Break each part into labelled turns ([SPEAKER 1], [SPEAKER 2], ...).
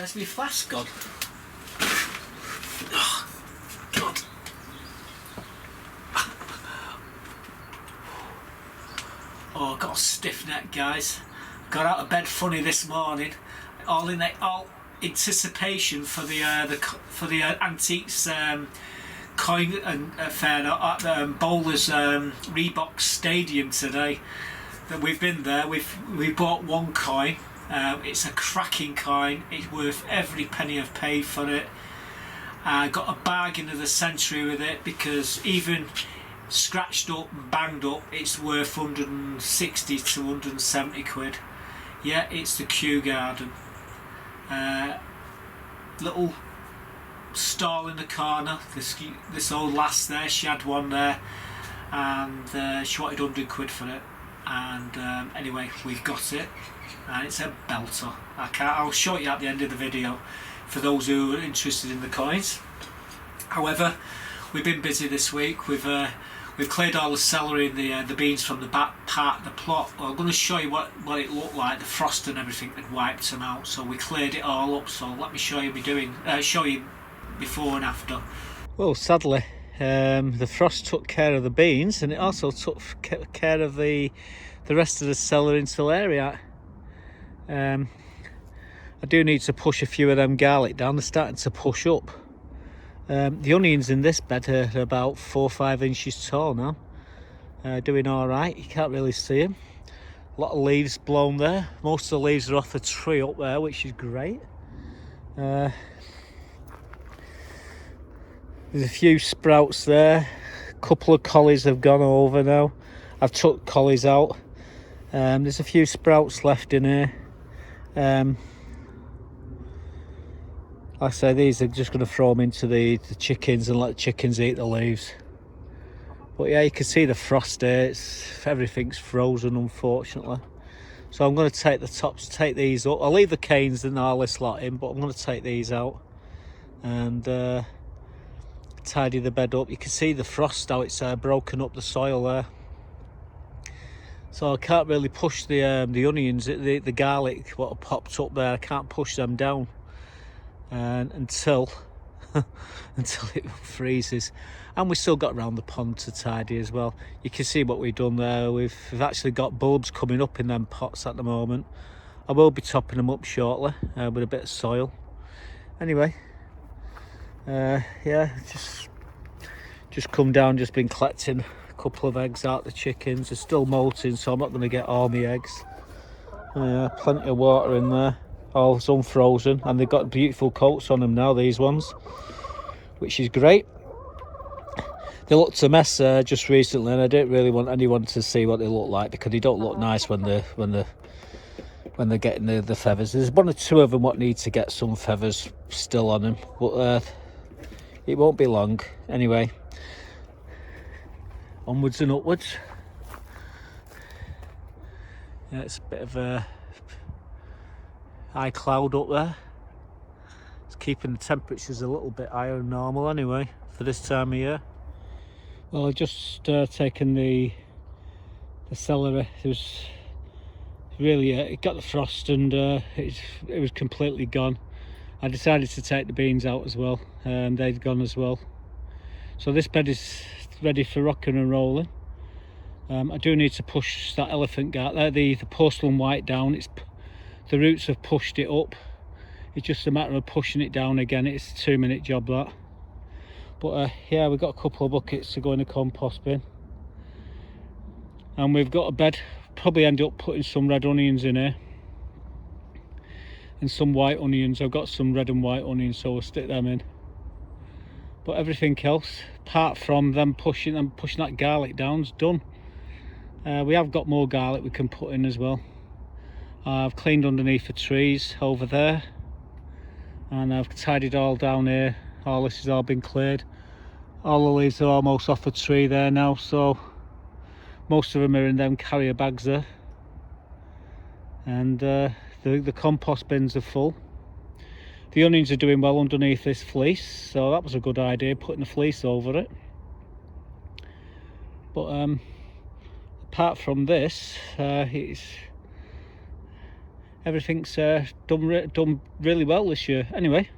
[SPEAKER 1] Where's my flask gone? Oh, God. Oh, I've got a stiff neck, guys. Got out of bed funny this morning, all anticipation for the antiques coin and fair at the Bowlers Reebok Stadium today. That we've been there. We bought one coin. It's a cracking coin. It's worth every penny I've paid for it. I got a bargain of the century with it, because even scratched up and banged up, it's worth 160 to 170 quid. Yeah, it's the Kew Garden. Little stall in the corner. This old lass there, she had one there, and she wanted 100 quid for it. And anyway, we've got it, and it's a belter. I'll show you at the end of the video for those who are interested in the coins. However, we've been busy this week. We've cleared all the celery and the beans from the back part of the plot. Well, I'm going to show you what it looked like. The frost and everything had wiped them out, so we cleared it all up. So let me show you show you before and after. Well, sadly, the frost took care of the beans, and it also took care of the rest of the celery and celeriac. I do need to push a few of them garlic down. They're starting to push up. The onions in this bed are about 4 or 5 inches tall now. Doing all right. You can't really see them. A lot of leaves blown there. Most of the leaves are off the tree up there, which is great. There's a few sprouts there. A couple of collies have gone over now. I've took collies out. There's a few sprouts left in here. Like I say, these are just going to throw them into the chickens and let the chickens eat the leaves. But yeah, you can see the frost there. Everything's frozen, unfortunately. So I'm going to take the tops, take these up. I'll leave the canes and all this lot in, but I'm going to take these out and tidy the bed up. You can see the frost, how it's broken up the soil there. So I can't really push the onions, the garlic, what have popped up there. I can't push them down until it freezes. And we've still got around the pond to tidy as well. You can see what we've done there. We've actually got bulbs coming up in them pots at the moment. I will be topping them up shortly with a bit of soil. Anyway, yeah, just come down, just been collecting a couple of eggs out the chickens. They're still molting, so I'm not going to get all my eggs. Plenty of water in there, all unfrozen, and they've got beautiful coats on them now, these ones, which is great. They looked a mess just recently, and I didn't really want anyone to see what they look like, because they don't look nice when they're getting the feathers. There's one or two of them what need to get some feathers still on them, but it won't be long. Anyway, onwards and upwards. Yeah, it's a bit of a high cloud up there. It's keeping the temperatures a little bit higher than normal anyway for this time of year. Well, I've just taken the celery. It was really it got the frost, and it was completely gone. I decided to take the beans out as well, and they've gone as well. So this bed is ready for rocking and rolling. I do need to push that elephant gart there, the porcelain white down. The roots have pushed it up. It's just a matter of pushing it down again. It's a 2-minute job, that. But yeah, we've got a couple of buckets to go in the compost bin, and we've got a bed. Probably end up putting some red onions in here and some white onions. I've got some red and white onions, so we'll stick them in. But everything else, apart from them pushing that garlic down, is done. We have got more garlic we can put in as well. I've cleaned underneath the trees over there, and I've tidied all down here. All this has all been cleared. All the leaves are almost off the tree there now, so most of them are in them carrier bags there. And the compost bins are full. The onions are doing well underneath this fleece, so that was a good idea, putting the fleece over it. But apart from this,
[SPEAKER 2] everything's done really well this year. Anyway,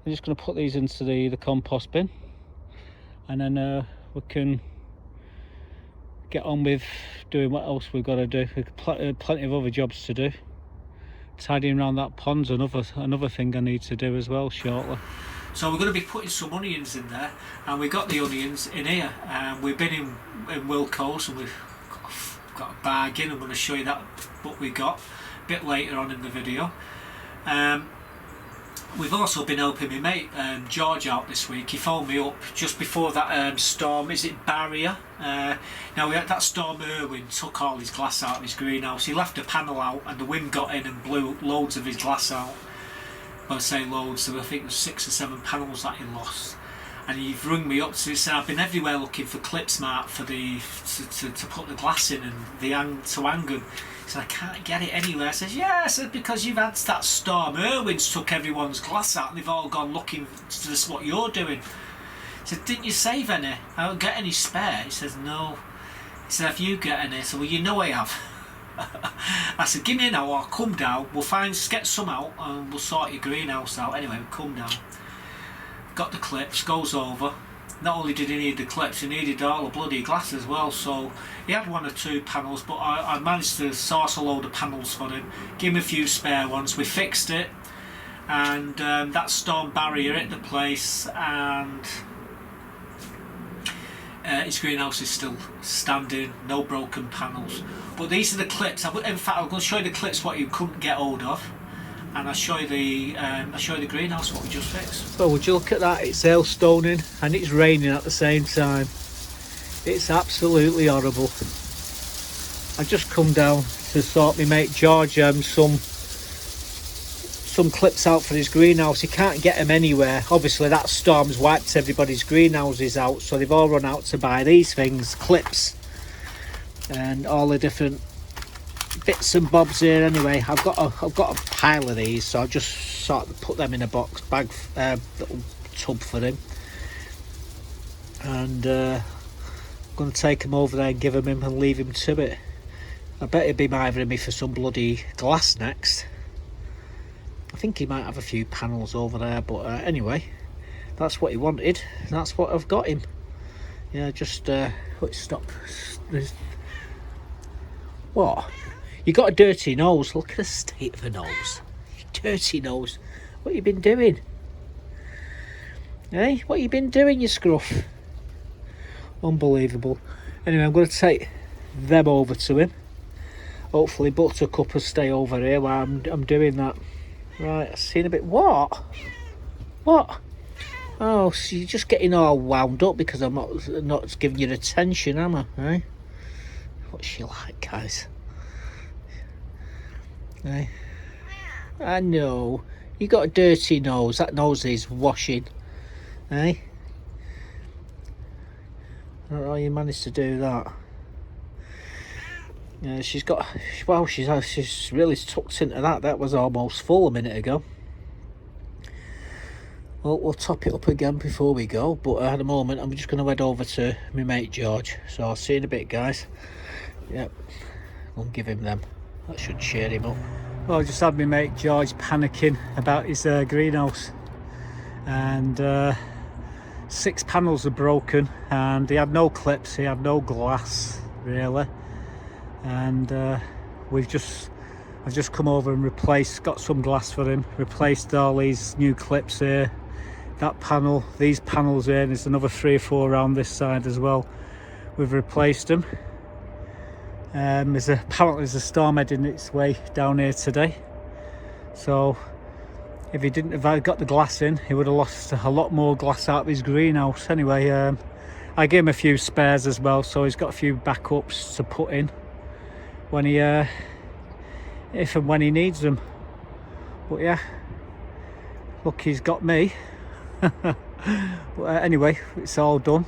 [SPEAKER 2] I'm just going to put these into the compost bin, and then we can get on with doing what else we've got to do. We've got plenty of other jobs to do. Tidying around that pond's another thing I need to do as well shortly.
[SPEAKER 1] So we're going to be putting some onions in there, and we got the onions in here. We've been in Wilco's, and we've got a bargain. I'm going to show you that what we got a bit later on in the video. We've also been helping my mate George out this week. He phoned me up just before that storm. Is it Barrier? Now we had that storm. Irwin took all his glass out of his greenhouse. He left a panel out, and the wind got in and blew loads of his glass out. When I say loads, so I think there's 6 or 7 panels that he lost. And he rung me up to say, I've been everywhere looking for clips, Mark, for to put the glass in and to hang them. He said, I can't get it anywhere. I said, yeah. I said, because you've had that storm. Irwin's took everyone's glass out and they've all gone looking to this what you're doing. He said, didn't you save any? I don't get any spare. He says, no. He said, have you got any? I said, well, you know I have. I said, give me an hour, I'll come down, we'll get some out and we'll sort your greenhouse out. Anyway, we come down, got the clips, goes over. Not only did he need the clips, he needed all the bloody glass as well. So he had 1 or 2 panels, but I managed to source a load of panels for him, give him a few spare ones. We fixed it, and that storm barrier hit the place, and his greenhouse is still standing, no broken panels. But these are the clips. In fact, I'm going to show you the clips what you couldn't get hold of, and I'll show you the greenhouse what we just fixed.
[SPEAKER 2] Well, would you look at that? It's hailstoning and it's raining at the same time. It's absolutely horrible. I just come down to sort my mate George some clips out for his greenhouse. He can't get them anywhere. Obviously that storm's wiped everybody's greenhouses out, so they've all run out to buy these things, clips and all the different bits and bobs here. Anyway, I've got a pile of these, so I'll just sort of put them in a bag, little tub for him, and I'm going to take him over there and give him and leave him to it. I bet he'll be mithering me for some bloody glass next. I think he might have a few panels over there, but anyway, that's what he wanted. That's what I've got him. Yeah, just let's stop. What? You got a dirty nose. Look at the state of the nose. Dirty nose. What you been doing? Eh? What you been doing, you scruff? Unbelievable. Anyway, I'm going to take them over to him. Hopefully Buttercup will stay over here while I'm doing that. Right, I've seen a bit. What? Oh, so you're just getting all wound up because I'm not giving you attention, am I? Eh? What's she like, guys? Eh? I know. You got a dirty nose. That nose needs washing. Eh? I don't know how you managed to do that. Yeah, she's got. Well, she's really tucked into that. That was almost full a minute ago. Well, we'll top it up again before we go. But at the moment, I'm just going to head over to my mate George. So I'll see you in a bit, guys. Yep, I'll give him them. That should cheer him up. Well, I just had my mate George panicking about his greenhouse, and 6 panels are broken, and he had no clips, he had no glass really, and I've just come over and got some glass for him, replaced all these new clips here, that panel, these panels here, and there's another 3 or 4 around this side as well. We've replaced them. Apparently there's a storm heading its way down here today, so if he didn't have got the glass in, he would have lost a lot more glass out of his greenhouse. Anyway, I gave him a few spares as well, so he's got a few backups to put in when he if and when he needs them. But yeah, look, he's got me. But anyway, it's all done.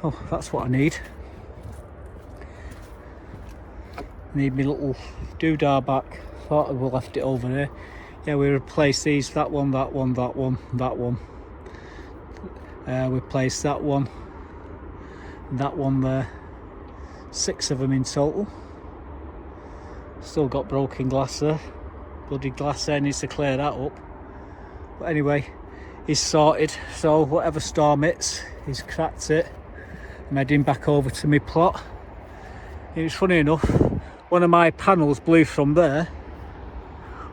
[SPEAKER 2] Oh, that's what I need. Need my little doodah back. Thought we left it over there. Yeah, we replaced these. That one. We placed that one. That one there. 6 of them in total. Still got broken glass there. Bloody glass there, needs to clear that up. But anyway, he's sorted. So whatever storm hits, he's cracked it. I'm heading back over to my plot. It was funny enough, one of my panels blew from there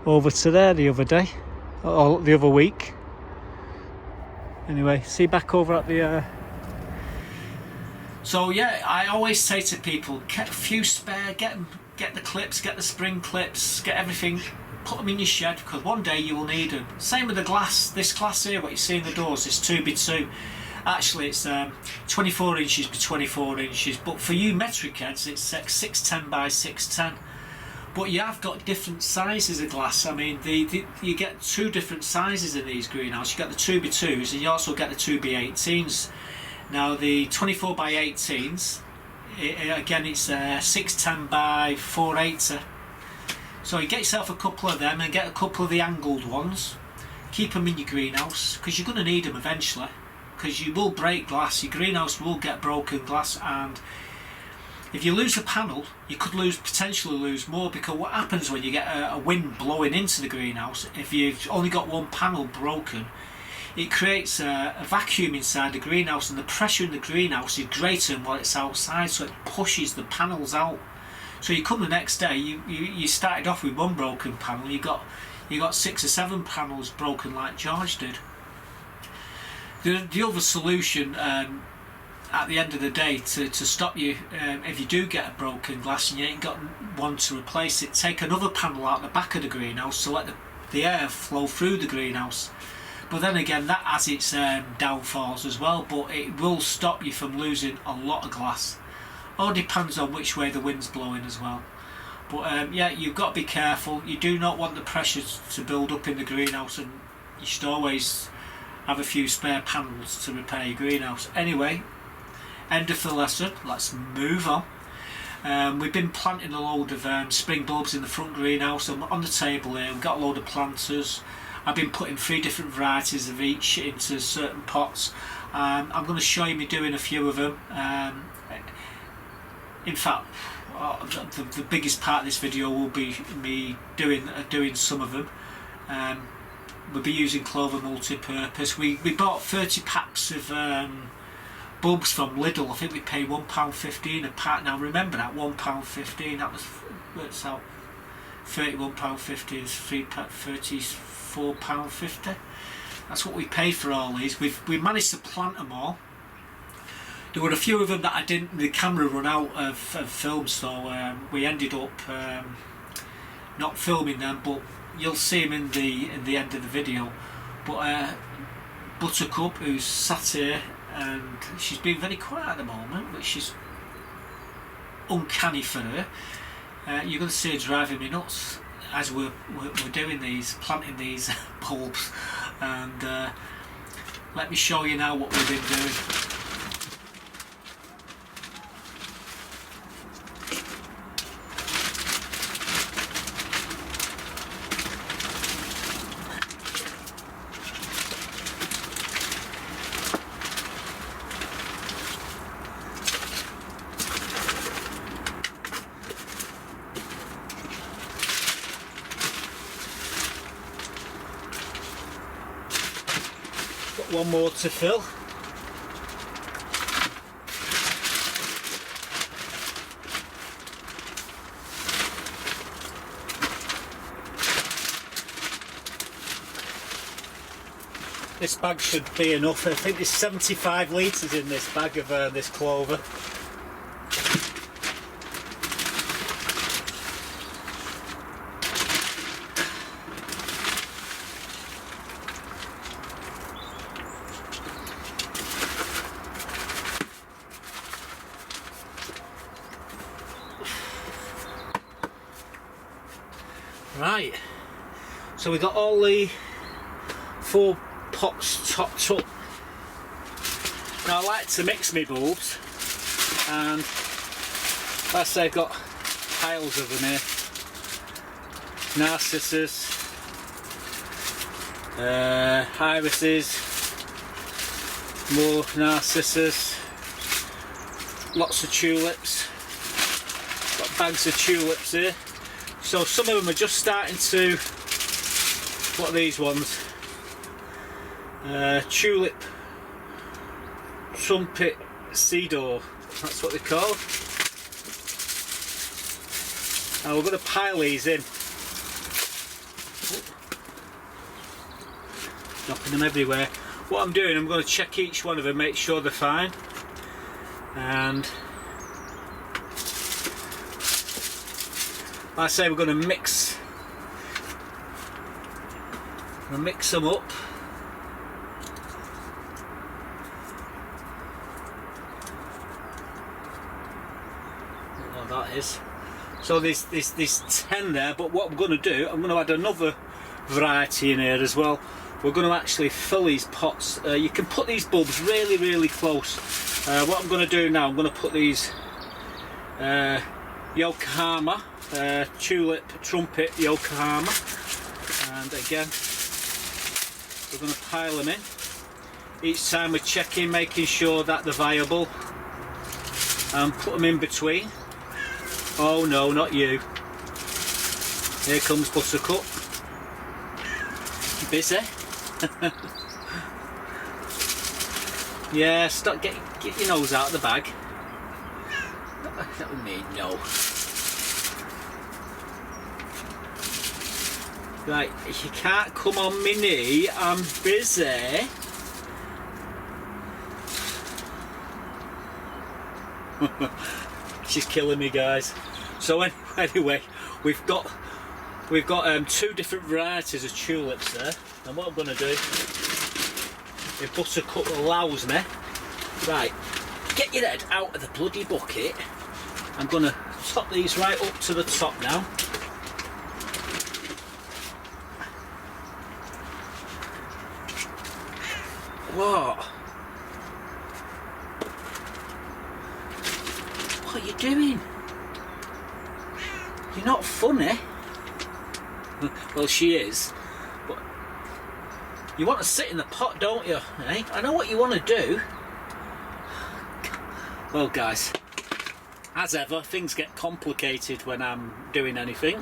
[SPEAKER 2] over to there the other day, or the other week. Anyway, see you back over at the
[SPEAKER 1] So yeah, I always say to people, get a few spare, get the clips, get the spring clips, get everything, put them in your shed, because one day you will need them. Same with the glass. This glass here, what you see in the doors, is 2x2. Actually, it's 24 inches by 24 inches, but for you metric heads, it's 610 by 610. But you have got different sizes of glass. I mean, you get two different sizes in these greenhouses. You get the 2x2s, and you also get the 2x18s. Now, the 24 by 18s, again, it's 610 by 480. So you get yourself a couple of them and get a couple of the angled ones. Keep them in your greenhouse, because you're going to need them eventually. Because you will break glass, your greenhouse will get broken glass, and if you lose a panel, you could potentially lose more, because what happens when you get a wind blowing into the greenhouse, if you've only got one panel broken, it creates a vacuum inside the greenhouse, and the pressure in the greenhouse is greater than what it's outside, so it pushes the panels out. So you come the next day, you started off with one broken panel, you got 6 or 7 panels broken like George did. The other solution at the end of the day to stop you, if you do get a broken glass and you ain't got one to replace it, take another panel out the back of the greenhouse to let the air flow through the greenhouse. But then again, that has its downfalls as well, but it will stop you from losing a lot of glass. All depends on which way the wind's blowing as well. But yeah, you've got to be careful. You do not want the pressure to build up in the greenhouse, and you should always have a few spare panels to repair your greenhouse. Anyway, end of the lesson, let's move on. We've been planting a load of spring bulbs in the front greenhouse. On the table here, we've got a load of planters. I've been putting 3 different varieties of each into certain pots. I'm going to show you me doing a few of them. In fact, the biggest part of this video will be me doing some of them. We'll be using clover multi-purpose. We bought 30 packs of bulbs from Lidl. I think we paid £1.15 a pack. Now remember that, £1.15, that works out £31.50 is 3 pack, £34.50. That's what we paid for all these. We managed to plant them all. There were a few of them that the camera run out of film, so we ended up not filming them, but you'll see them in the end of the video. But Buttercup, who's sat here, and she's been very quiet at the moment, which is uncanny for her. You're going to see her driving me nuts as we're doing planting these bulbs. And let me show you now what we've been doing. One more to fill. This bag should be enough. I think there's 75 litres in this bag of this clover. Right, so we got all the 4 pots topped up. Now I like to mix my bulbs, and like I say, I've got piles of them here. Narcissus, irises, more narcissus, lots of tulips. Got bags of tulips here.
[SPEAKER 2] So some of them are just starting to, what are these ones? Tulip, trumpet, cedar, that's what they're called. Now we're going to pile these in. Knocking them everywhere. What I'm doing, I'm going to check each one of them, make sure they're fine. And like I say, we're going to mix them up. What that is. So there's 10 there, but what I'm going to do, I'm going to add another variety in here as well. We're going to actually fill these pots. You can put these bulbs really, really close. What I'm going to do now, I'm going to put these Yokohama, tulip, trumpet, Yokohama, and again, we're going to pile them in. Each time we're checking, making sure that they're viable, and put them in between. Oh no, not you. Here comes Buttercup. Busy. Yeah, stop, get your nose out of the bag. That would mean no. Right, you can't come on my knee, I'm busy. She's killing me, guys. So anyway, we've got two different varieties of tulips there, and what I'm going to do, if Buttercup allows me, right, get your head out of the bloody bucket. I'm going to top these right up to the top now. What? What are you doing? You're not funny. Well, she is, but you want to sit in the pot, don't you? Eh? I know what you want to do. Well, guys, as ever, things get complicated when I'm doing anything.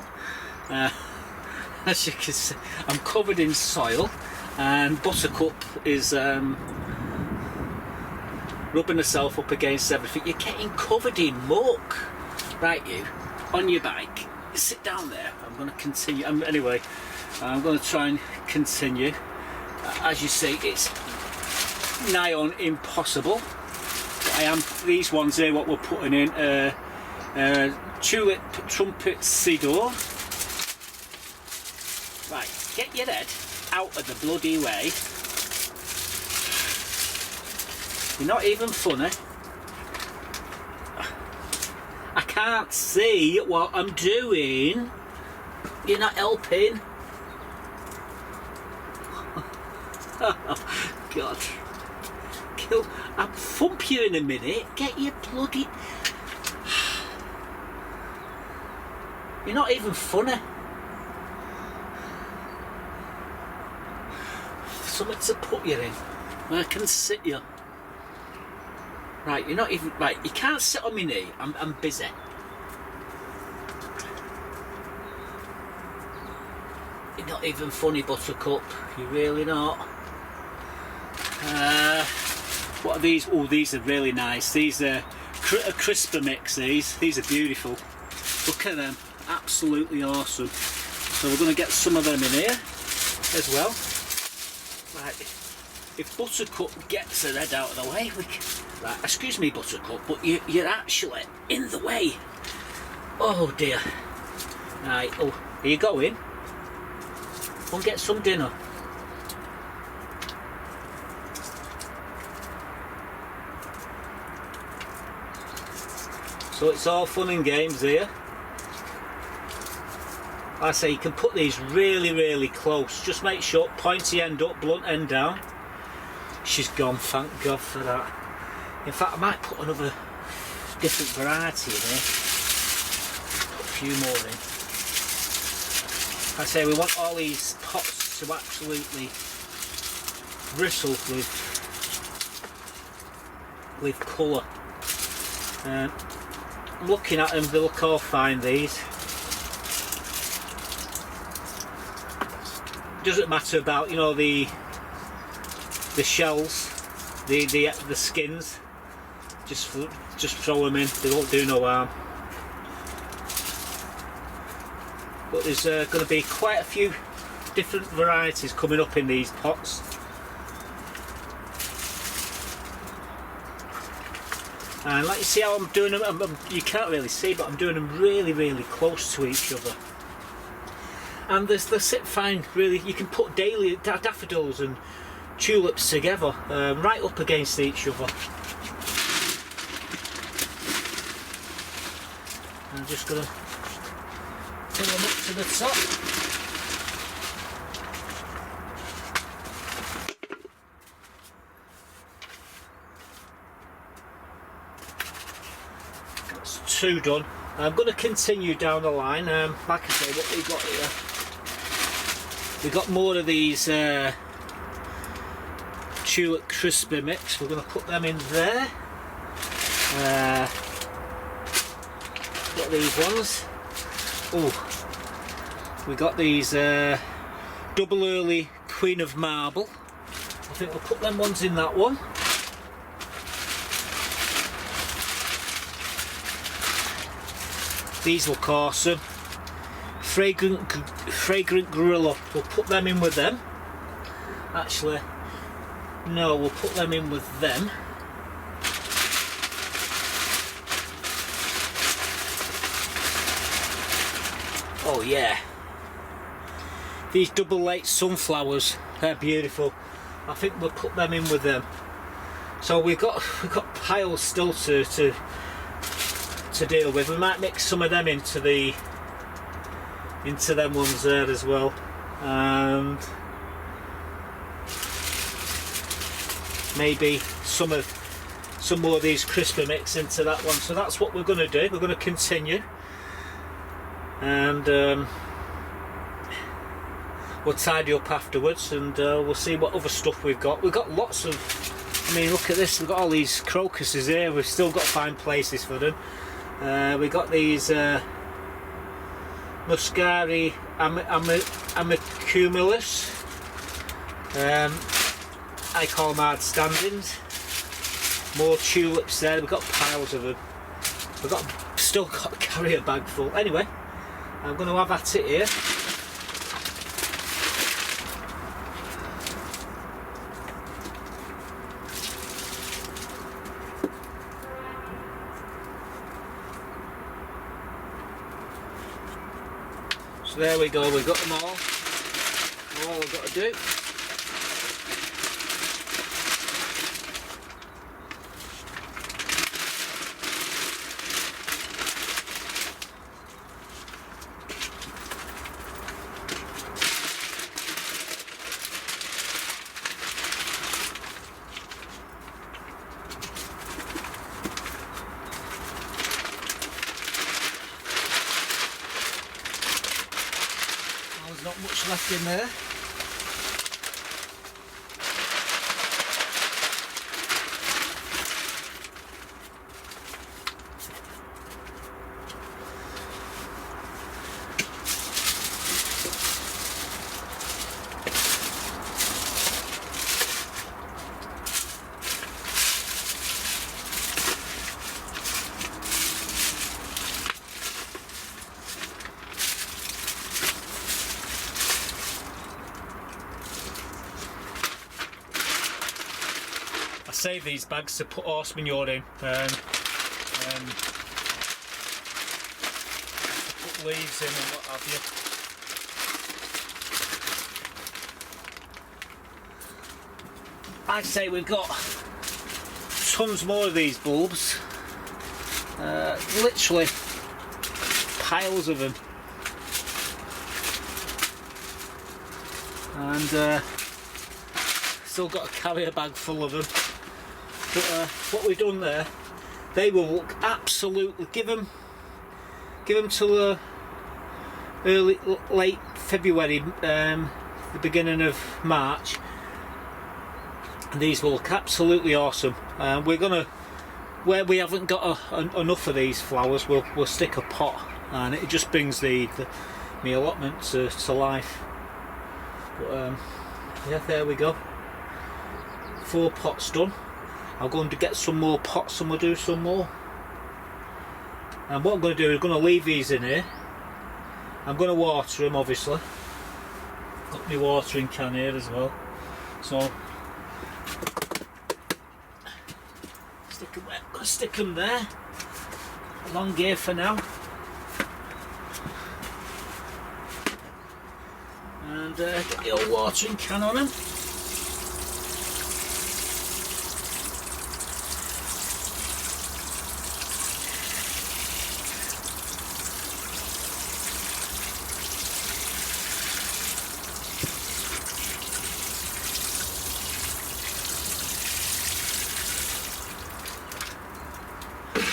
[SPEAKER 2] As you can see, I'm covered in soil, and Buttercup is rubbing herself up against everything. You're getting covered in muck. Right, you, on your bike. Sit down there. I'm going to continue. Anyway, I'm going to try and continue. As you see, it's nigh on impossible. These ones here, what we're putting in, tulip, trumpet, cedar. Right, get your head out of the bloody way. You're not even funny. I can't see what I'm doing. You're not helping. Oh, God. I'll thump you in a minute. Get your bloody... You're not even funny. Something to put you in. I can sit you. Right, you're not even... Right, you can't sit on my knee. I'm busy. You're not even funny, Buttercup. You're really not. What are these? Oh, these are really nice. These are a crisper mix. These are beautiful. Look at them. Absolutely awesome. So we're going to get some of them in here as well. Right. If Buttercup gets her head out of the way, we can... Right, excuse me, Buttercup, but you're actually in the way. Oh dear. Right, oh, are you going? Go and get some dinner. So it's all fun and games here. Like I say, you can put these really, really close. Just make sure, pointy end up, blunt end down. She's gone, thank God for that. In fact, I might put another different variety in here. Put a few more in. Like I say, we want all these pots to absolutely bristle with colour. I'm looking at them, they look all fine, these. doesn't matter about, you know, the shells, the skins. Just throw them in. They won't do no harm. But there's going to be quite a few different varieties coming up in these pots. And like you see how I'm doing them, you can't really see, but I'm doing them really close to each other. And they sit fine, really. You can put daffodils and tulips together, right up against each other. I'm just going to put them up to the top. That's 2 done. I'm going to continue down the line. Like I say, what we got here, we got more of these tulip crispy mix. We're going to put them in there. Got these ones. Oh, we got these double early Queen of Marble. I think we'll put them ones in that one. These look awesome. Fragrant Gorilla. We'll put them in with them. Actually, no, we'll put them in with them. Oh yeah. These double late sunflowers, they're beautiful. I think we'll put them in with them. So we've got piles still to deal with. We might mix some of them into them ones there as well. And maybe some more of these crispy mix into that one. So that's what we're going to do. We're going to continue. And we'll tidy up afterwards, and we'll see what other stuff we've got. We've got lots of, I mean, look at this, we've got all these crocuses here. We've still got to find places for them. We've got these Muscari amicumulus. I call them hard standings. More tulips there. We've got piles of them. Still got to carry a bag full. Anyway, I'm going to have at it here. So there we go, we've got them all. All I've got to do. Not much left in there. Save these bags to put horse manure in, put leaves in and what have you. I'd say we've got tons more of these bulbs, literally piles of them, and still got to carry a bag full of them. But what we've done there, they will look absolutely. Give them till late February, the beginning of March. And these will look absolutely awesome. We're gonna, where we haven't got enough of these flowers, we'll stick a pot, and it just brings the allotment to life. But yeah, there we go. 4 pots done. I'm going to get some more pots and we'll do some more. And what I'm going to do is I'm going to leave these in here. I'm going to water them, obviously. Got my watering can here as well. So stick them there. Along here for now. And get the old watering can on them.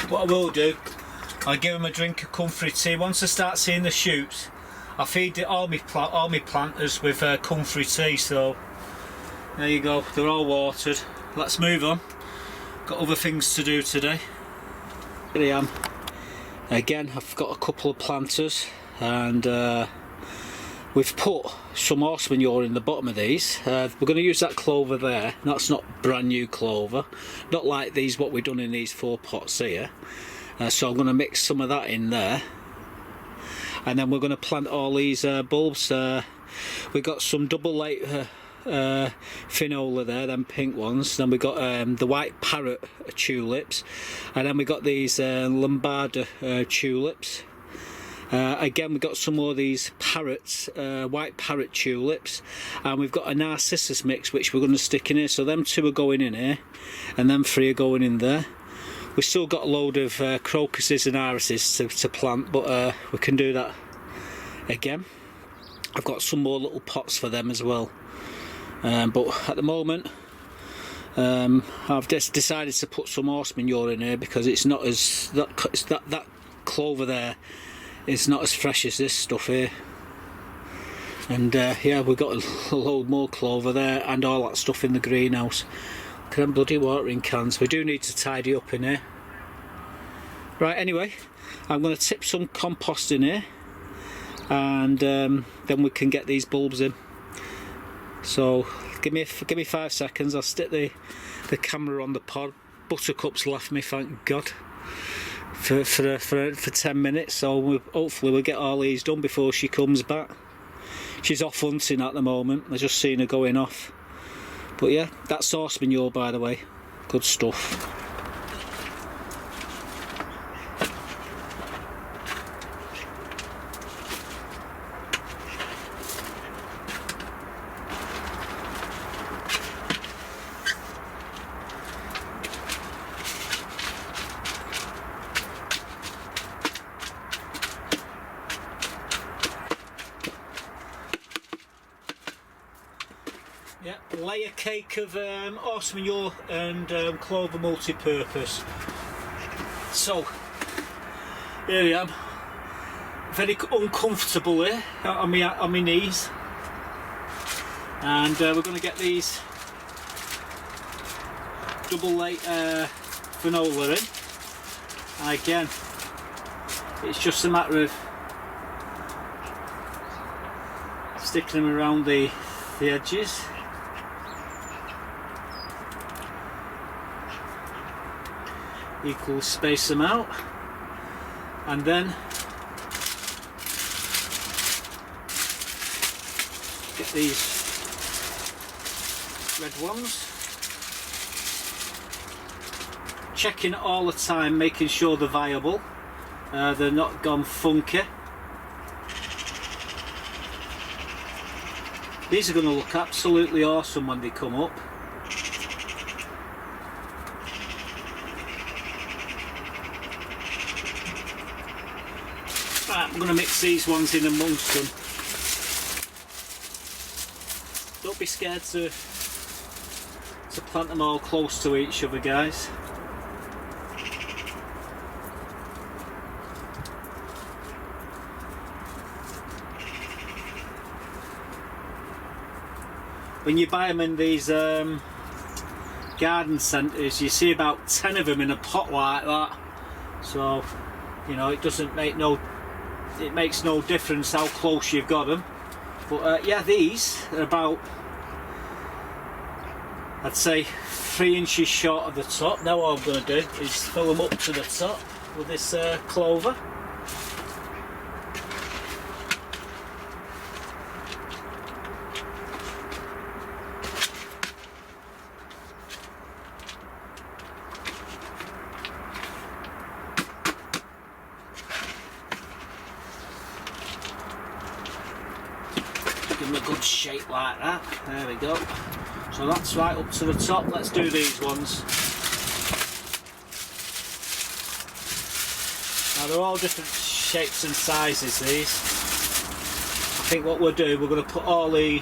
[SPEAKER 2] What I will do, I'll give them a drink of comfrey tea. Once I start seeing the shoots, I feed all my planters with comfrey tea. So there you go, they're all watered. Let's move on. Got other things to do today. Here I am. Again, I've got a couple of planters, and we've put some horse manure in the bottom of these. We're going to use that clover there. That's not brand new clover, not like these what we've done in these 4 pots here. So I'm going to mix some of that in there, and then we're going to plant all these bulbs. We've got some double late finola there, them pink ones. Then we got the white parrot tulips, and then we got these Lombarda tulips. Again, we've got some more of these parrots, white parrot tulips, and we've got a narcissus mix which we're going to stick in here. So them 2 are going in here, and them 3 are going in there. We've still got a load of crocuses and irises to plant, but we can do that again. I've got some more little pots for them as well. But at the moment, I've just decided to put some horse manure in here because it's not as that clover there is not as fresh as this stuff here. And yeah, we've got a load more clover there and all that stuff in the greenhouse. Look at them bloody watering cans. We do need to tidy up in here. Right, anyway, I'm going to tip some compost in here, and then we can get these bulbs in. So give me 5 seconds. I'll stick the camera on the pod. Buttercup's left me, thank God, for 10 minutes. So hopefully we'll get all these done before she comes back. She's off hunting at the moment. I just seen her going off. But yeah, that's horse manure, by the way. Good stuff. Yeah, layer cake of horse manure and clover multi-purpose. So here I am, very uncomfortable here on my knees, and we're going to get these double late finola in. And again, it's just a matter of sticking them around the edges. Equal space them out, and then get these red ones, checking all the time, making sure they're viable, they're not gone funky. These are going to look absolutely awesome when they come up. I'm going to mix these ones in amongst them. Don't be scared to plant them all close to each other, guys. When you buy them in these garden centres, you see about 10 of them in a pot like that. So, you know, it makes no difference how close you've got them. But yeah, these are about, I'd say, 3 inches short of the top. Now what I'm going to do is fill them up to the top with this clover. Give them a good shape like that. There we go. So that's right up to the top. Let's do these ones. Now they're all different shapes and sizes, these. I think what we'll do, we're going to put all the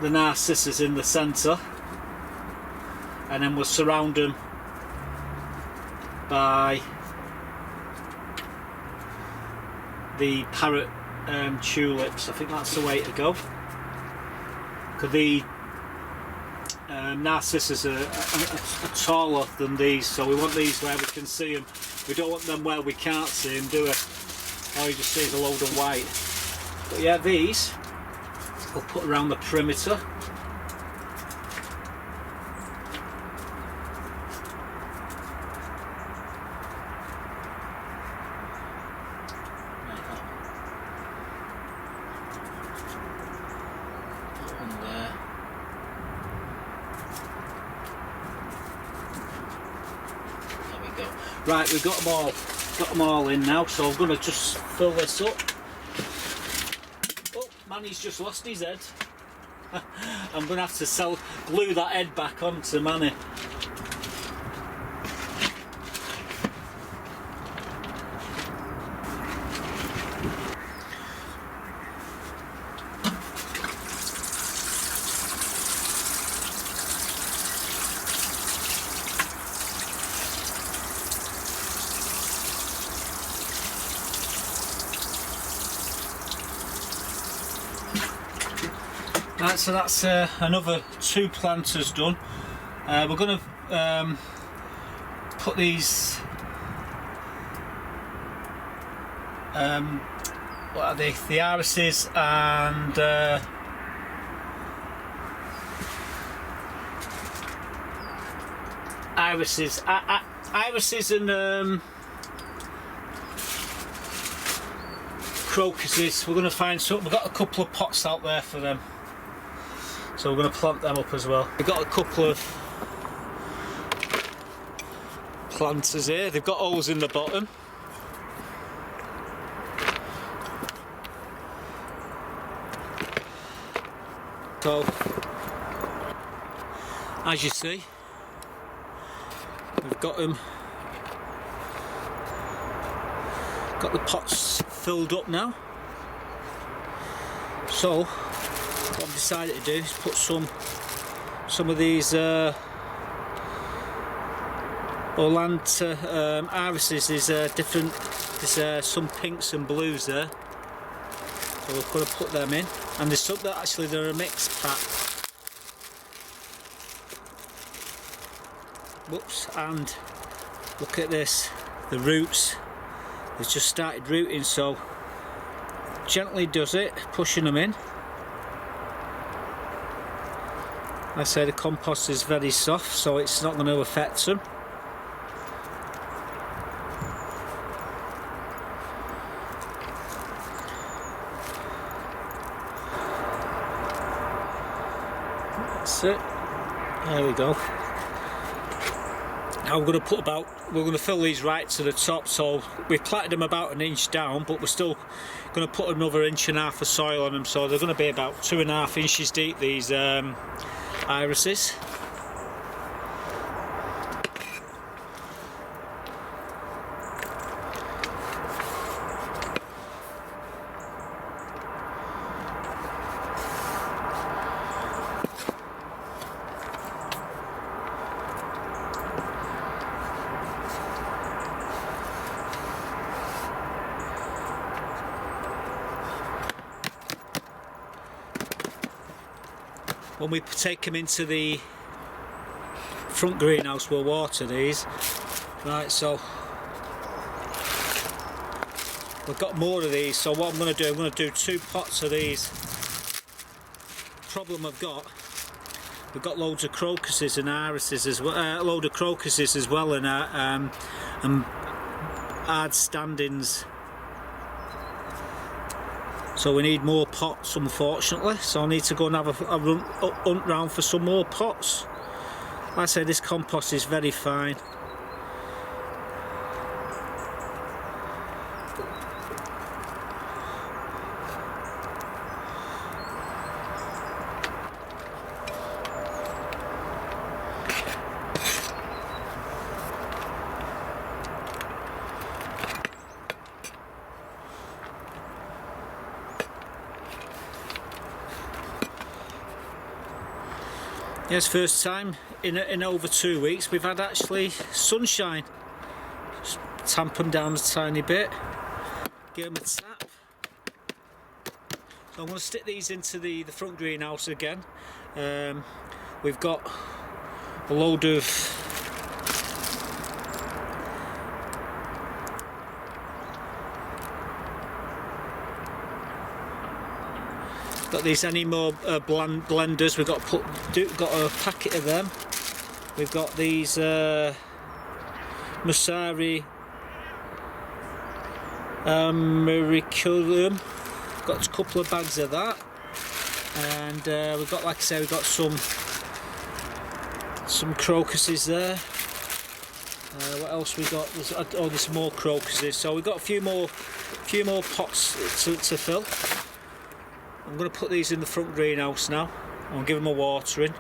[SPEAKER 2] narcissus in the centre, and then we'll surround them by the parrot tulips. I think that's the way to go, because the narcissus are taller than these, so we want these where we can see them. We don't want them where we can't see them, do we? All you just see is a load of white. But yeah, these we'll put around the perimeter. Right, we've got them all in now, so I'm going to just fill this up. Oh, Manny's just lost his head. I'm going to have to glue that head back onto Manny. Right, so that's another 2 planters done. We're going to put these, what are they? The irises and irises and crocuses. We're going to find some. We've got a couple of pots out there for them, so we're going to plant them up as well. We've got a couple of planters here. They've got holes in the bottom. So, as you see, we've got them. Got the pots filled up now. So what I've decided to do is put some of these Orlanta irises. There's different. There's some pinks and blues there. So we're going to put them in, and there's some that actually they're a mixed pack. Whoops! And look at this. The roots. They've just started rooting. So gently does it, pushing them in. Like I say, the compost is very soft, so it's not going to affect them. That's it. There we go. Now we're going to fill these right to the top. So we've planted them about 1 inch down, but we're still going to put another 1.5 inches of soil on them. So they're going to be about 2.5 inches deep, these irises. When we take them into the front greenhouse, we'll water these. Right, so we've got more of these, so what I'm going to do 2 pots of these. Problem we've got loads of crocuses and irises as well, a load of crocuses as well, and hard standings. So we need more pots, unfortunately. So I need to go and have a hunt round for some more pots. Like I say, this compost is very fine. Yes, first time in over 2 weeks we've had actually sunshine. Just tamp them down a tiny bit, give them a tap. So I'm going to stick these into the front greenhouse again. We've got a load of got these Anymore blenders. We've got a packet of them. We've got these Musari Miraculum. Got a couple of bags of that, and we've got, like I say, we've got some crocuses there. What else we got? There's more crocuses. So we've got a few more pots to fill. I'm going to put these in the front greenhouse now. I'll give them a watering.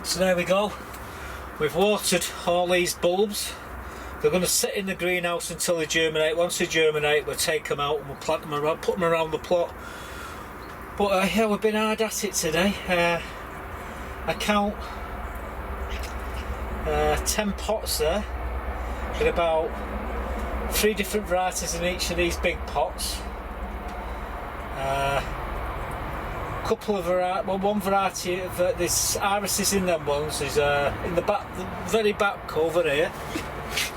[SPEAKER 2] So there we go, we've watered all these bulbs. They're going to sit in the greenhouse until they germinate. Once they germinate, we'll take them out and we'll plant them around, put them around the plot. But yeah, we've been hard at it today. I count 10 pots there, with about 3 different varieties in each of these big pots. Couple of one variety of this irises in them ones is in the back, the very back over here.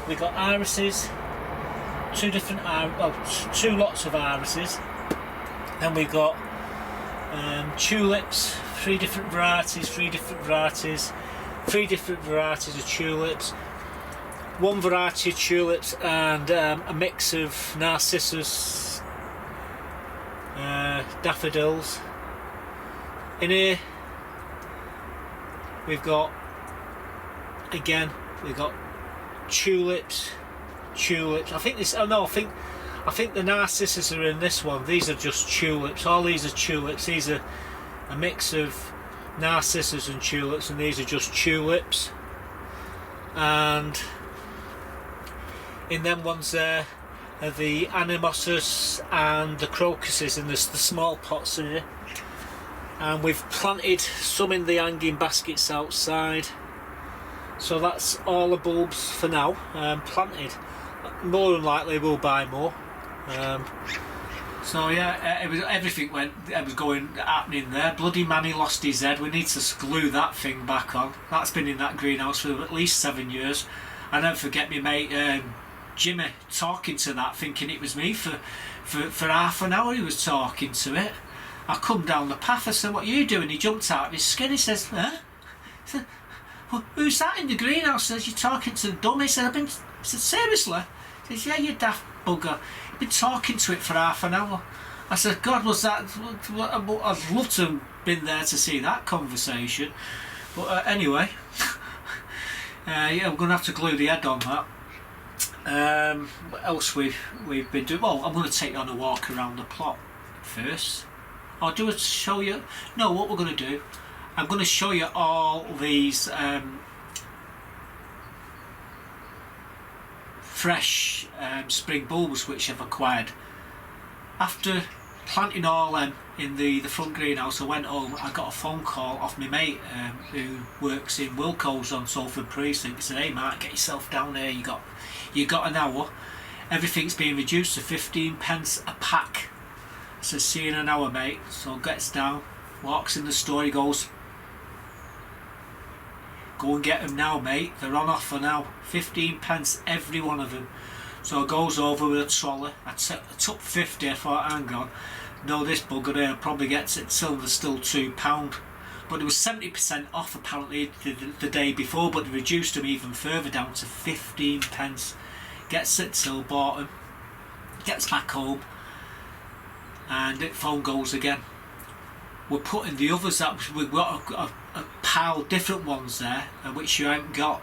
[SPEAKER 2] We got irises, 2 lots of irises. Then we got tulips, 3 different varieties, 3 different varieties, 3 different varieties of tulips, 1 variety of tulips, and a mix of narcissus, daffodils. In here we've got tulips. I think this. Oh no, I think the narcissus are in this one. These are just tulips. All these are tulips. These are a mix of narcissus and tulips, and these are just tulips. And in them ones there are the anemosus and the crocuses in the small pots here. And we've planted some in the hanging baskets outside. So that's all the bulbs for now, planted. More than likely we'll buy more. So yeah, everything was happening there. Bloody Manny lost his head. We need to glue that thing back on. That's been in that greenhouse for at least 7 years. I never forget my mate Jimmy talking to that, thinking it was me for half an hour. He was talking to it. I come down the path, I said, "What are you doing?" He jumped out of his skin. He says, "Huh?" I said, "Well, who's that in the greenhouse?" He says, "You're talking to the dummy." He said, I said, "Seriously?" He says, "Yeah, you daft bugger. You've been talking to it for half an hour." I said, "God, was that... I'd love to have been there to see that conversation." But anyway, yeah, we're going to have to glue the head on that. What else we've been doing? Well, I'm going to take you on a walk around the plot first. I'll do it to show you. No, what we're going to do, I'm going to show you all these
[SPEAKER 1] fresh spring bulbs which I've acquired. After planting all them in the front greenhouse, I went home. I got a phone call off my mate who works in Wilco's on Salford Precinct. He said, "Hey Mark, get yourself down here. You got an hour. Everything's being reduced to 15 pence a pack." I said, "See you in an hour, mate." So gets down, walks in the store. He goes, "Go and get them now, mate. They're on offer now. 15 pence every one of them." So I goes over with a trolley. I took 50. I thought, hang on, no, this bugger here probably gets it till they're still £2. But it was 70% off apparently the day before, but they reduced them even further down to 15 pence. Gets it till, bought them, gets back home, and the phone goes again. We're putting the others up. We've got a pile of different ones there, which you haven't got.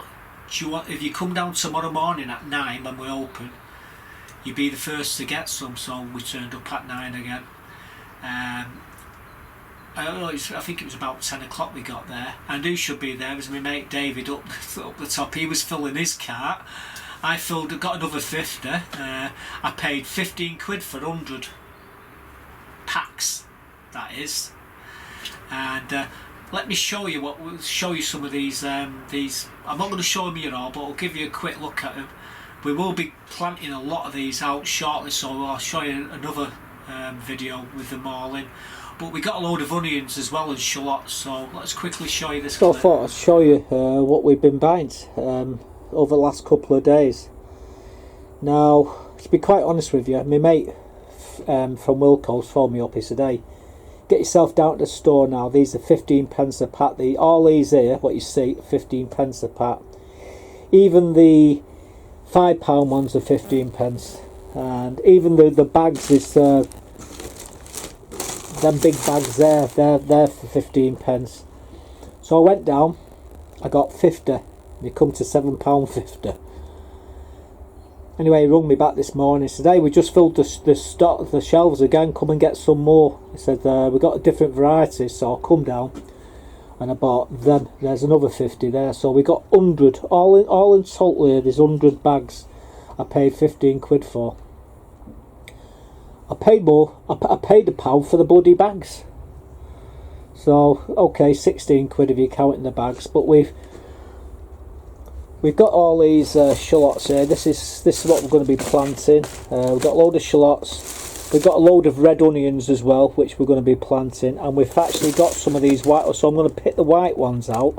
[SPEAKER 1] If you come down tomorrow morning at 9 when we open, you'll be the first to get some. So we turned up at 9 again. I don't know, I think it was about 10 o'clock we got there, and who should be there was my mate David up the top. He was filling his cart. I got another 50. I paid 15 quid for 100 packs, that is. And let me show you some of these. I'm not going to show them you all, but I'll give you a quick look at them. We will be planting a lot of these out shortly, so I'll show you another video with them all in. But we got a load of onions as well as shallots, so let's quickly show you this.
[SPEAKER 2] So I thought I'd show you what we've been buying over the last couple of days. Now, to be quite honest with you, my mate from Wilco's phoned me up. He said, "Hey, get yourself down to the store now. These are 15 pence a pack. All these here, what you see, 15 pence a pack. Even the £5 ones are 15 pence. And even the bags is them big bags there, they're for 15 pence. So I went down, I got 50. They come to £7.50. Anyway, he rung me back this morning. He said, "Hey, we just filled the shelves again. Come and get some more." He said, "We got a different varieties." So I come down and I bought them. There's another 50 there. So we got 100. All in total here, there's 100 bags I paid 15 quid for. I paid more. I paid £1 for the bloody bags. So, okay, 16 quid if you're counting the bags. But we've got all these shallots here. This is what we're going to be planting. We've got a load of shallots. We've got a load of red onions as well, which we're going to be planting. And we've actually got some of these white ones, so I'm going to pick the white ones out.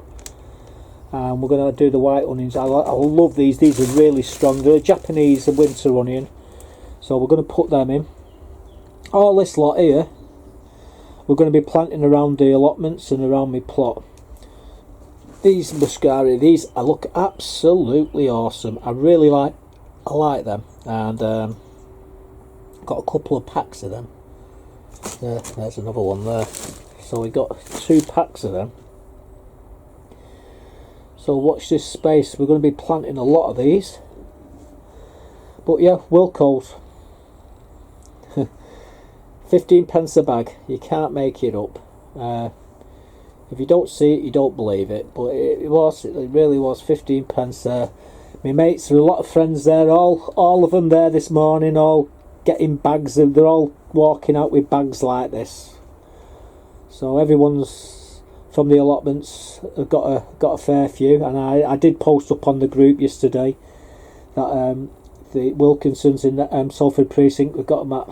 [SPEAKER 2] And we're going to do the white onions. I love these. These are really strong. They're a Japanese winter onion. So we're going to put them in. All this lot here, we're going to be planting around the allotments and around my plot. These muscari, these look absolutely awesome. I like them, and got a couple of packs of them. There's another one there. So we got 2 packs of them. So watch this space. We're going to be planting a lot of these. But yeah, Wilco's. 15 pence a bag. You can't make it up. If you don't see it, you don't believe it. But it really was 15 pence there. My mates, there are a lot of friends there, all of them there this morning, all getting bags, and they're all walking out with bags like this. So everyone's from the allotments have got a fair few, and I did post up on the group yesterday that the Wilkinsons in the Salford Precinct, we've got them at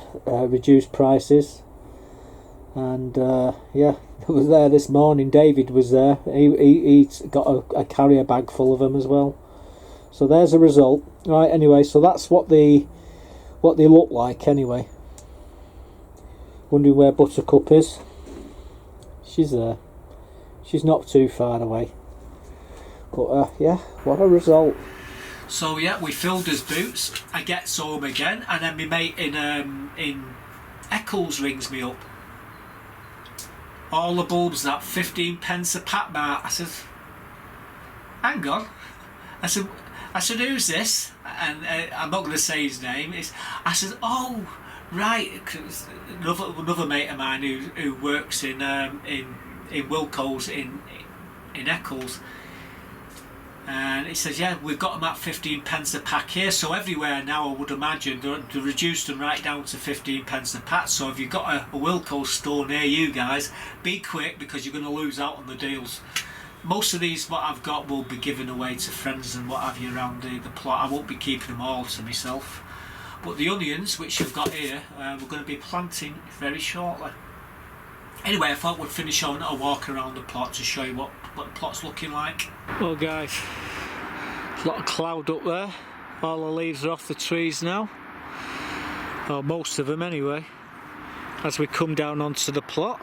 [SPEAKER 2] reduced prices. And yeah, I was there this morning. David was there. He's got a carrier bag full of them as well. So there's a result. Right, anyway, so that's what they look like anyway. Wondering where Buttercup is. She's there. She's not too far away. But yeah, what a result.
[SPEAKER 1] So yeah, we filled his boots. I get home again, and then my mate in Eccles rings me up. All the bulbs that 15 pence a pack, Mark. I said, hang on. I said, who's this? And I'm not going to say his name. I said, oh, right. Cause another mate of mine who works in Wilco's in Eccles. And it says, yeah, we've got them at 15 pence a pack here. So everywhere now, I would imagine, they're reduced them right down to 15 pence a pack. So if you've got a Wilko store near you guys, be quick, because you're going to lose out on the deals. Most of these, what I've got, will be given away to friends and what have you around the plot. I won't be keeping them all to myself. But the onions, which I've got here, we're going to be planting very shortly. Anyway, I thought we'd finish on a walk around the plot to show you what the plot's looking like. Well guys, a lot of cloud up there. All the leaves are off the trees now. Or most of them anyway. As we come down onto the plot.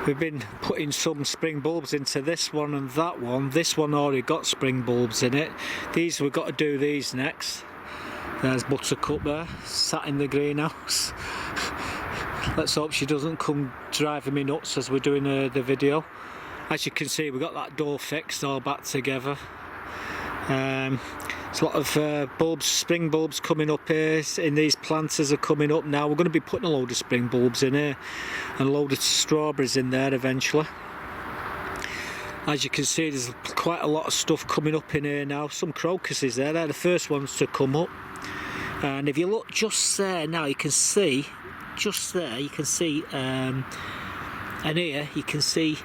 [SPEAKER 1] We've been putting some spring bulbs into this one and that one. This one already got spring bulbs in it. These, we've got to do these next. There's Buttercup there, sat in the greenhouse. Let's hope she doesn't come driving me nuts as we're doing the video. As you can see, we've got that door fixed all back together. There's a lot of bulbs, spring bulbs coming up here, and these planters are coming up now. We're going to be putting a load of spring bulbs in here and a load of strawberries in there eventually. As you can see, there's quite a lot of stuff coming up in here now. Some crocuses there, they're the first ones to come up. And if you look just there now, you can see, just there, you can see, and here you can see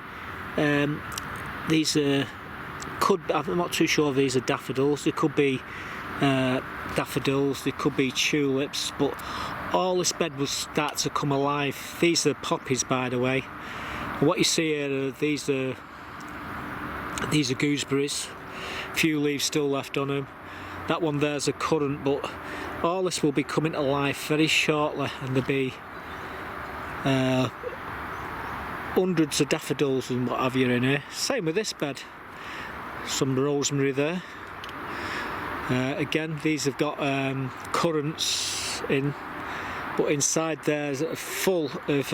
[SPEAKER 1] these I'm not too sure if these are daffodils. They could be daffodils, they could be tulips, but all this bed will start to come alive. These are poppies, by the way. And what you see here, these are gooseberries. A few leaves still left on them. That one there's a currant, but all this will be coming to life very shortly, and there'll be hundreds of daffodils and what have you in here. Same with this bed. Some rosemary there. Again, these have got currants in, but inside there's full of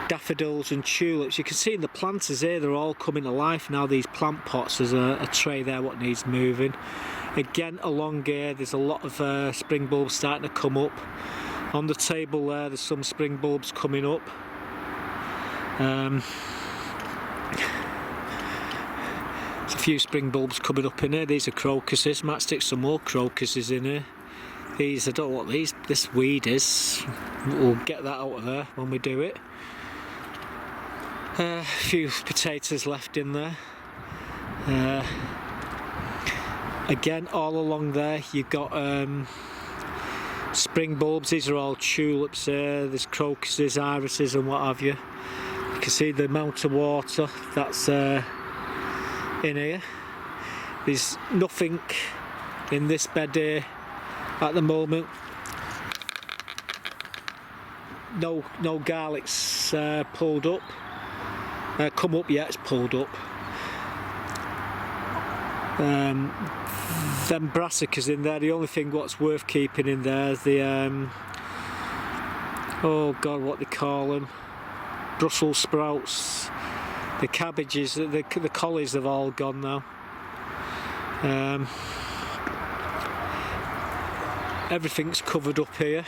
[SPEAKER 1] daffodils and tulips. You can see in the planters here, they're all coming to life now, these plant pots. There's a tray there what needs moving. Again, along here, there's a lot of spring bulbs starting to come up. On the table there's some spring bulbs coming up. There's a few spring bulbs coming up in here. These are crocuses. Might stick some more crocuses in here. These, I don't know what this weed is. We'll get that out of there when we do it. A few potatoes left in there. Again, all along there you've got spring bulbs. These are all tulips here. There's crocuses, irises and what have you. You can see the amount of water that's in here. There's nothing in this bed here at the moment. No garlics pulled up. Come up yet, it's pulled up. Them brassicas in there, the only thing what's worth keeping in there is the oh god, what they call them, Brussels sprouts. The cabbages, the collies have all gone now. Everything's covered up here.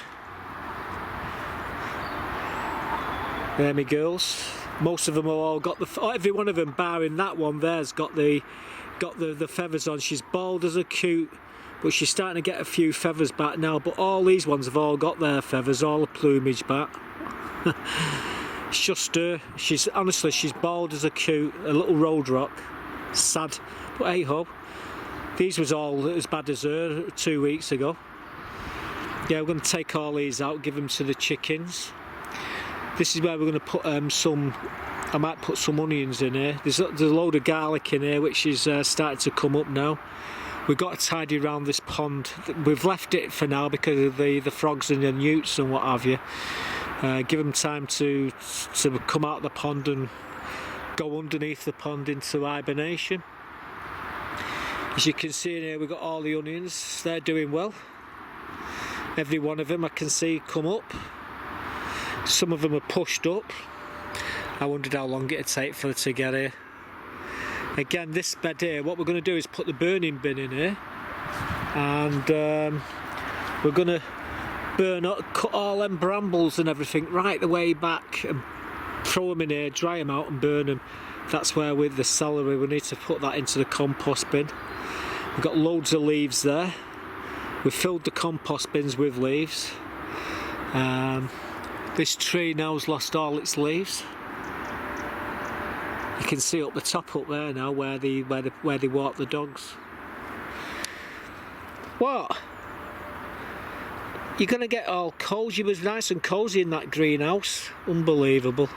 [SPEAKER 1] There me girls. Most of them have all got every one of them barring that one there's got the feathers on. She's bald as a coot, but she's starting to get a few feathers back now. But all these ones have all got their feathers, all the plumage back. It's just her. She's bald as a coot, a little road rock. Sad, but hey ho. These was all as bad as her 2 weeks ago. Yeah, we're going to take all these out, give them to the chickens. This is where we're going to put some. I might put some onions in here. There's a load of garlic in here, which is starting to come up now. We've got to tidy around this pond. We've left it for now because of the frogs and the newts and what have you. Give them time to come out of the pond and go underneath the pond into hibernation. As you can see in here, we've got all the onions. They're doing well. Every one of them I can see come up. Some of them are pushed up. I wondered how long it'd take for it to get here. Again, this bed here, what we're going to do is put the burning bin in here, and we're going to cut all them brambles and everything right the way back and throw them in here, dry them out and burn them.
[SPEAKER 2] that's where with the celery we need to put that into the compost bin. We've got loads of leaves there. We've filled the compost bins with leaves. This tree now's lost all its leaves. You can see up the top up there now where they walk the dogs. What? You're gonna get all cozy. It was nice and cozy in that greenhouse. Unbelievable.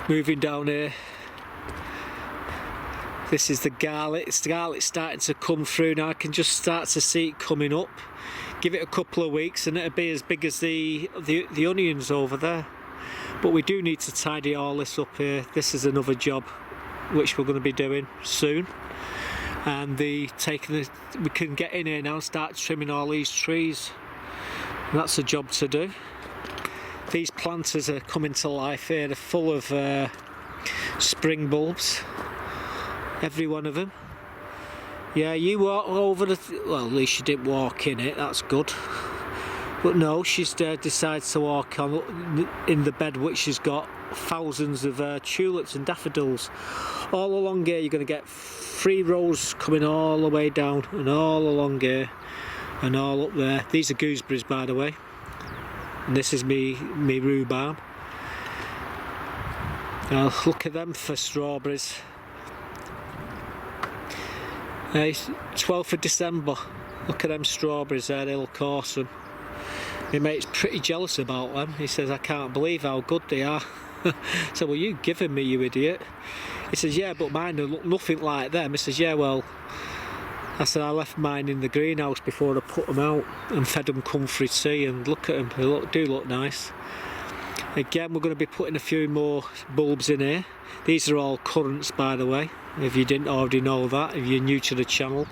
[SPEAKER 2] Moving down here. This is the garlic. The garlic's starting to come through now. I can just start to see it coming up. Give it a couple of weeks and it'll be as big as the onions over there. But we do need to tidy all this up here. This is another job which we're going to be doing soon. And we can get in here now and start trimming all these trees. And that's a job to do. These planters are coming to life here. They're full of spring bulbs. Every one of them. Yeah, you walk over well, at least you didn't walk in it, that's good. But no, she's decided to walk on in the bed which has got thousands of tulips and daffodils. All along here you're going to get 3 rows coming all the way down and all along here and all up there. These are gooseberries, by the way. And this is me rhubarb. Now look at them for strawberries. 12th of December. Look at them strawberries there, they look awesome. My mate's pretty jealous about them. He says, I can't believe how good they are. So, well, you giving me, you idiot. He says, yeah, but mine look nothing like them. He says, yeah, well, I said, I left mine in the greenhouse before I put them out and fed them comfrey tea, and look at them, they do look nice. Again, we're going to be putting a few more bulbs in here. These are all currants, by the way, if you didn't already know that, if you're new to the channel.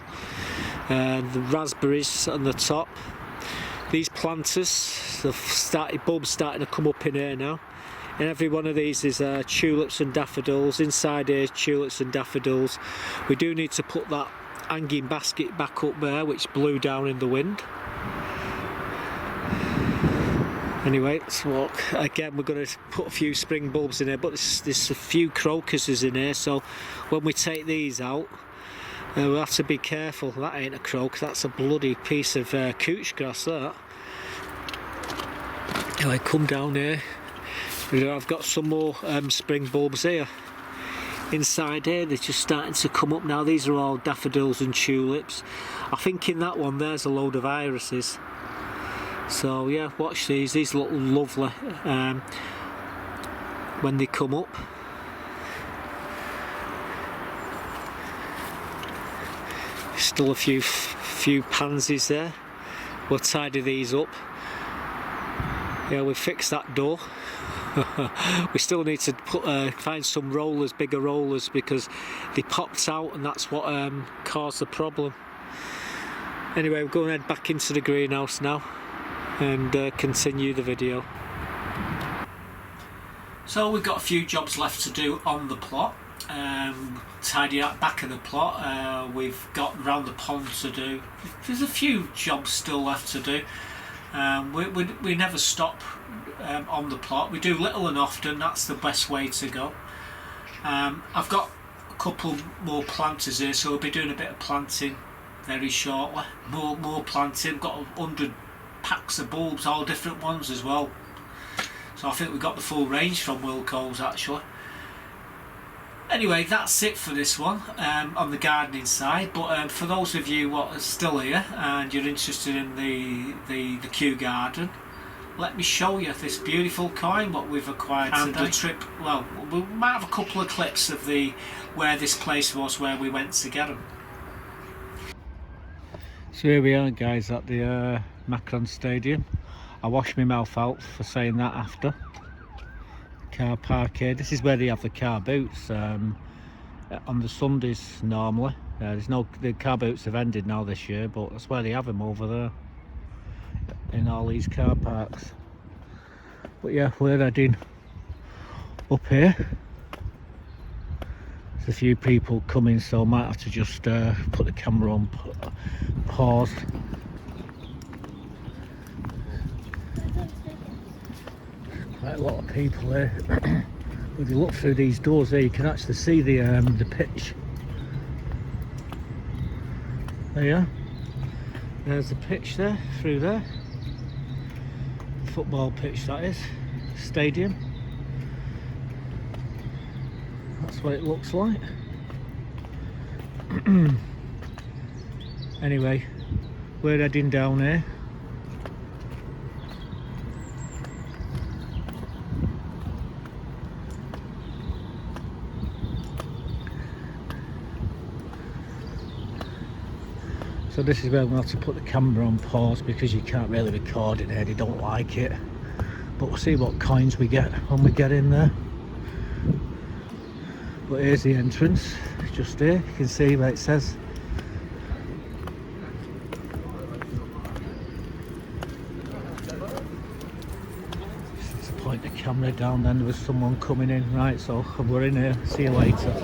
[SPEAKER 2] The raspberries on the top. These planters, the bulbs starting to come up in here now. And every one of these is tulips and daffodils. Inside here is tulips and daffodils. We do need to put that hanging basket back up there, which blew down in the wind. Anyway, let's walk. Again, we're going to put a few spring bulbs in here, but there's a few crocuses in here, so when we take these out, we'll have to be careful. That ain't a crocus, that's a bloody piece of couch grass, that. Anyway, come down here. I've got some more spring bulbs here. Inside here, they're just starting to come up now. These are all daffodils and tulips. I think in that one there's a load of irises. So yeah, watch these look lovely when they come up. Still a few pansies there. We'll tidy these up. Yeah, we fixed that door. We still need to find some rollers, bigger rollers, because they popped out and that's what caused the problem. Anyway, we're going to head back into the greenhouse now and continue the video. So we've got a few jobs left to do on the plot. Tidy up back of the plot. We've got round the pond to do. There's a few jobs still left to do. We never stop on the plot. We do little and often. That's the best way to go. I've got a couple more planters here, so we'll be doing a bit of planting very shortly. More planting. Got 100 packs of bulbs, all different ones as well. So I think we've got the full range from Wilco's actually. Anyway, that's it for this one on the gardening side. But for those of you what are still here and you're interested in the Kew garden, let me show you this beautiful coin what we've acquired and today. The trip. Well, we might have a couple of clips of where this place was where we went to get them. So here we are, guys, at the Macron Stadium. I washed my mouth out for saying that after. Car park here. This is where they have the car boots on the Sundays normally. The car boots have ended now this year, but that's where they have them, over there in all these car parks. But yeah, we're heading up here. There's a few people coming, so I might have to just put the camera on pause. Quite a lot of people here. If you look through these doors there, you can actually see the pitch. There you are. There's the pitch there, through there. Football pitch, that is. Stadium. That's what it looks like. Anyway, we're heading down here. So this is where we'll have to put the camera on pause because you can't really record in here, they don't like it. But we'll see what coins we get when we get in there. But here's the entrance, just here, you can see where it says. Just point the camera down, then there was someone coming in. Right, so we're in here, see you later.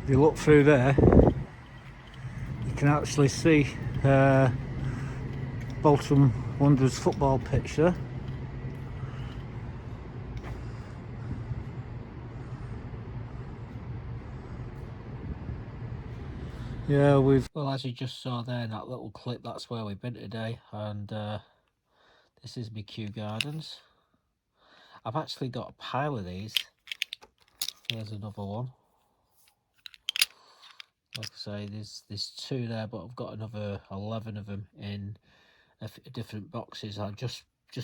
[SPEAKER 2] If you look through there, you can actually see Bolton Wanderers football pitch there. Yeah, well, as you just saw there in that little clip, that's where we've been today, and this is my Kew Gardens. I've actually got a pile of these. Here's another one. Like I say, there's 2 there, but I've got another 11 of them in different boxes. I've just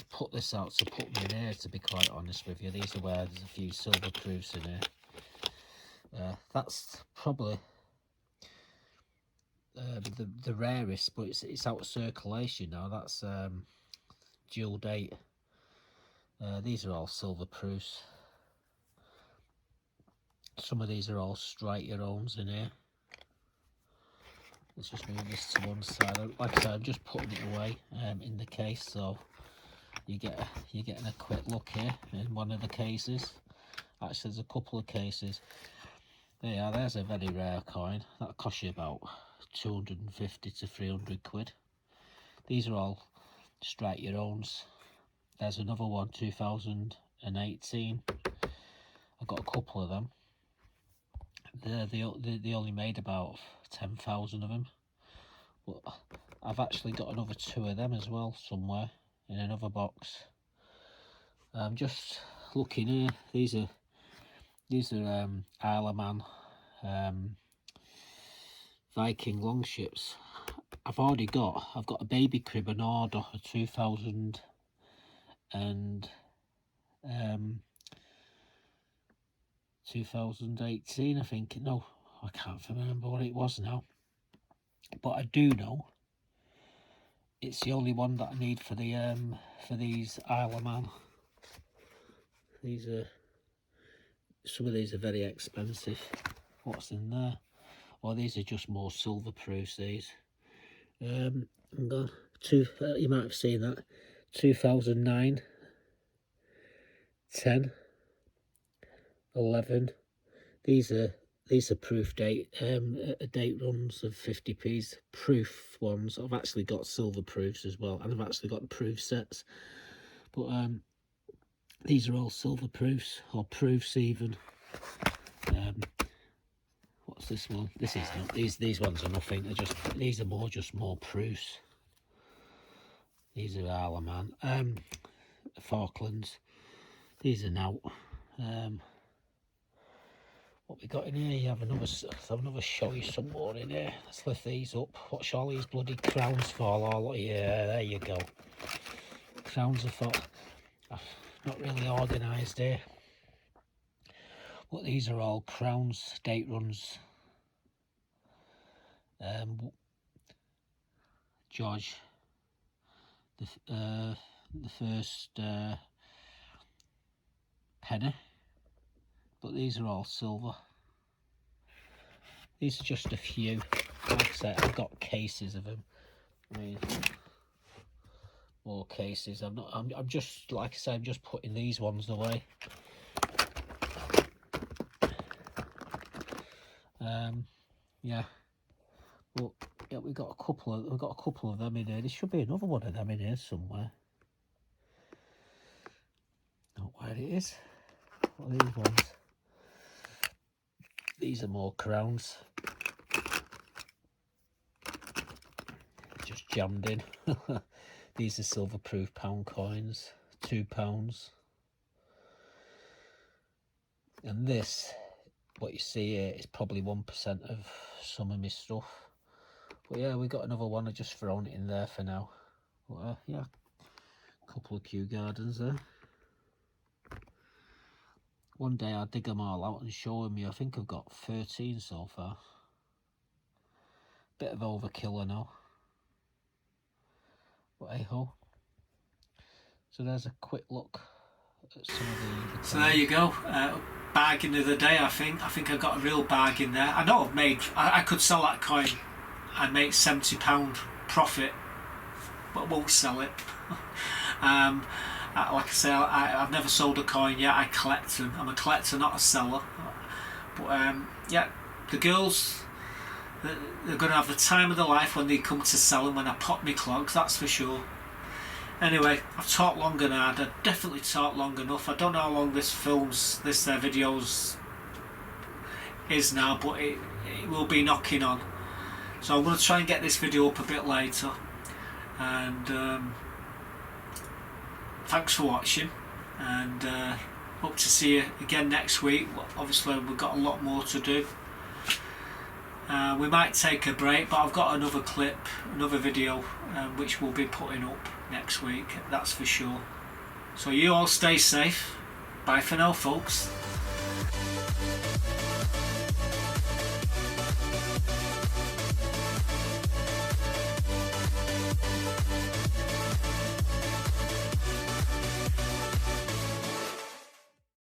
[SPEAKER 2] put this out to put them in here, to be quite honest with you. These are where there's a few silver proofs in here. That's probably the rarest, but it's out of circulation now. That's dual date. These are all silver proofs. Some of these are all strike your owns in here. Let's just move this to one side. Like I said, I'm just putting it away in the case, so you're getting a quick look here in one of the cases. Actually, there's a couple of cases. There you are. There's a very rare coin. That'll cost you about 250 to 300 quid. These are all strike your owns. There's another one, 2018. I've got a couple of them. They only made about 10,000 of them, but I've actually got another 2 of them as well somewhere in another box. I'm just looking here. These are Isle of Man Viking longships. I've got a baby crib on order for 2018, I think. No, I can't remember what it was now, but I do know it's the only one that I need for these Isle of Man. Some of these are very expensive. What's in there? Well, these are just more silver proofs, these. You might have seen that. 2009, 10, 11. These are proof date. Date runs of 50p's. Proof ones. I've actually got silver proofs as well, and I've actually got proof sets. But these are all silver proofs, or proofs even. What's this one? This is not. These ones are nothing. These are just more proofs. These are Isle of Man. Falklands. These are now. What we got in here? You have another show you some more in here. Let's lift these up. What's all these bloody crowns for? Oh, yeah, there you go. Crowns are for. Not really organised here. But these are all crowns, date runs. George, the first penny. But these are all silver. These are just a few. Like I said, I've got cases of them. I mean, more cases. I'm just, like I said, I'm just putting these ones away. Yeah, but yeah, we've got a couple of them in here. There should be another one of them in here somewhere. Not where it is. What are these ones? These are more crowns. Just jammed in. These are silver-proof pound coins, £2. And this, what you see here, is probably 1% of some of my stuff. But yeah, we got another one. I just thrown it in there for now. But yeah, a couple of Kew Gardens there. One day I'll dig them all out and show them you. I think I've got 13 so far. Bit of overkill I know. But hey ho. So there's a quick look at some of the
[SPEAKER 1] So there you go. Bargain of the day, I think. I think I got a real bargain there. I know I've made... I could sell that coin and make £70 profit, but I won't sell it. Like I say, I've never sold a coin yet. I collect them. I'm a collector, not a seller. But yeah, the girls, they're going to have the time of their life when they come to sell them, when I pop my clogs, that's for sure. Anyway, I've talked long and hard. I've definitely talked long enough. I don't know how long this videos is now, but it will be knocking on. So I'm going to try and get this video up a bit later. And thanks for watching, and hope to see you again next week. Obviously we've got a lot more to do. We might take a break, but I've got another clip, another video which we'll be putting up next week, that's for sure. So you all stay safe. Bye for now, folks.